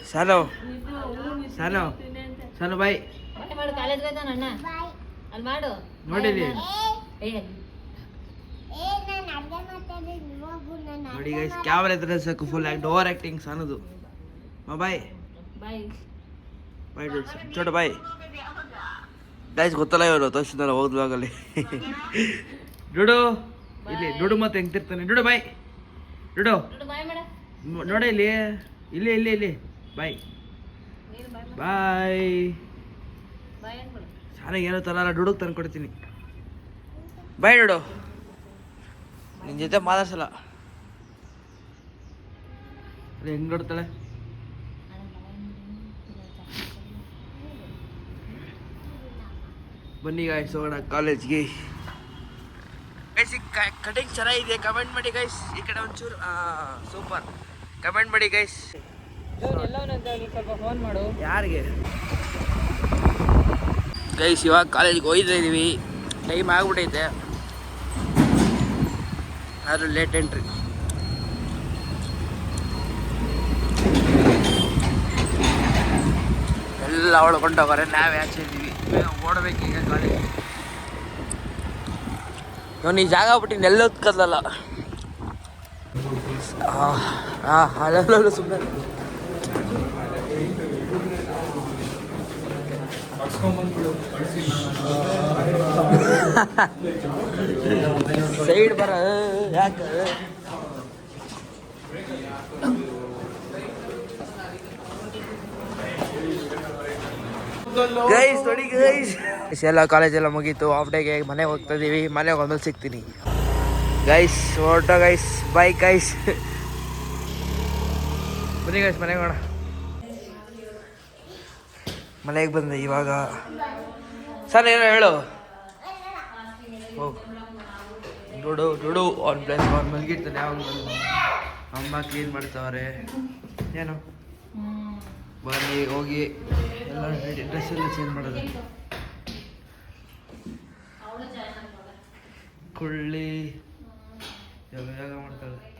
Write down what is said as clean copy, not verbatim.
ಸಾನು ಸಾನು ಸಾನು ಬಾಯ್ ನೋಡಿರಿ ನೋಡಿ guys camera ಇದ್ರೆ ಸಾಕು ಫುಲ್ ಓವರ್ ಆಕ್ಟಿಂಗ್ ಸಾನದು ಬಾಯ್ ಬಾಯ್ ಚೋಟ ಬಾಯ್ ಗೈಸ್ ಗೊತ್ತಲ್ಲ ಇವರು ತೋರಿಸಿದಾರ ಹೋದ್ವಾಗಲ್ಲಿ ಡುಡು ಇಲ್ಲಿ ಡುಡು ಮತ್ತೆ ಹೆಂಗ್ತಿರ್ತಾನೆ ಡುಡು ಬಾಯ್ ಡುಡು ನೋಡ ಇಲ್ಲಿ ಇಲ್ಲಿ ಇಲ್ಲಿ ಇಲ್ಲಿ ಬಾಯ್ ಬಾಯ್ ಸಾನಿಗೆ ಏನೋ ತರಲ್ಲ ಡುಡುಗ್ ತಂದು ಕೊಡ್ತೀನಿ ಬಾಯ್ ಡುಡು ನಿನ್ನ ಜೊತೆ ಮಾತಾಡ್ಸಲ್ಲ ಹೆಂಗ್ ನೋಡ್ತಾಳೆ ಬನ್ನಿ ಗಾಯ್ಸ್ ಹೋಗೋಣ ಕಾಲೇಜ್ಗೆ ಗೈಸ್ ಕಟಿಂಗ್ ಚೆನ್ನಾಗಿದೆ ಕಮೆಂಟ್ ಮಾಡಿ ಗೈಸ್ ಈ ಕಡೆ ಒಂಚೂರು ಸೂಪರ್ ಕಮೆಂಟ್ ಮಾಡಿ ಗೈಸ್ ಸ್ವಲ್ಪ ಫೋನ್ ಮಾಡು ಯಾರಿಗೆ ಗೈಸ್ ಇವಾಗ ಕಾಲೇಜ್ಗೆ ಹೋಯ್ತಾ ಇದೀವಿ ಟೈಮ್ ಆಗ್ಬಿಟ್ಟೈತೆ ಆದ್ರೂ ಲೇಟ್ ಎಂಟ್ರಿ ಎಲ್ಲ ಹೊಡ್ಕೊಂಡೋಗಾರೆ ನಾವೇ ಆಚೆ ಇದ್ದೀವಿ ಓಡಬೇಕೀಗ ಕಾಲೇಜ್ ಇವನು ಈ ಜಾಗ ಬಿಟ್ಟು ನೆಲ್ಲೊತ್ತು ಕದಲಲ್ಲ ಅಲ್ಲ ಸುಮ್ಮನೆ ಸೈಡ್ ಬರ ಯಾಕೆ ಗೈಸ್ ನೋಡಿ ಗೈಸ್ ಎಲ್ಲ ಕಾಲೇಜೆಲ್ಲ ಮುಗೀತು ಹಾಫ್ ಡೇಗೆ ಮನೆಗೆ ಹೋಗ್ತಾ ಇದೀವಿ ಮನೆಗೆ ಆಮೇಲೆ ಸಿಗ್ತೀನಿ ಗೈಸ್ ಹೊರಟ ಗೈಸ್ ಬೈ ಗೈಸ್ ಬನ್ನಿ ಗೈಸ್ ಮನೆಗೆ ಹೋಗೋಣ ಮನೆಗೆ ಬಂದೆ ಇವಾಗ ಸರ್ ಏನೋ ಹೇಳು ಡುಡು ಡುಡು ಆನ್ ಪ್ಲೇಸ್ ಅವ್ನು ಮಲಗಿರ್ತಾನೆ ಯಾವಾಗ ಅಮ್ಮ ಕ್ಲೀನ್ ಮಾಡ್ತಾವ್ರೆ ಏನು ಬನ್ನಿ ಹೋಗಿ ಎಲ್ಲ ಡ್ರೆಸ್ ಎಲ್ಲ ಚೇಂಜ್ ಮಾಡೋದು ಕುಳ್ಳಿ ಯಾವಾಗ ಮಾಡ್ತಾಳೆ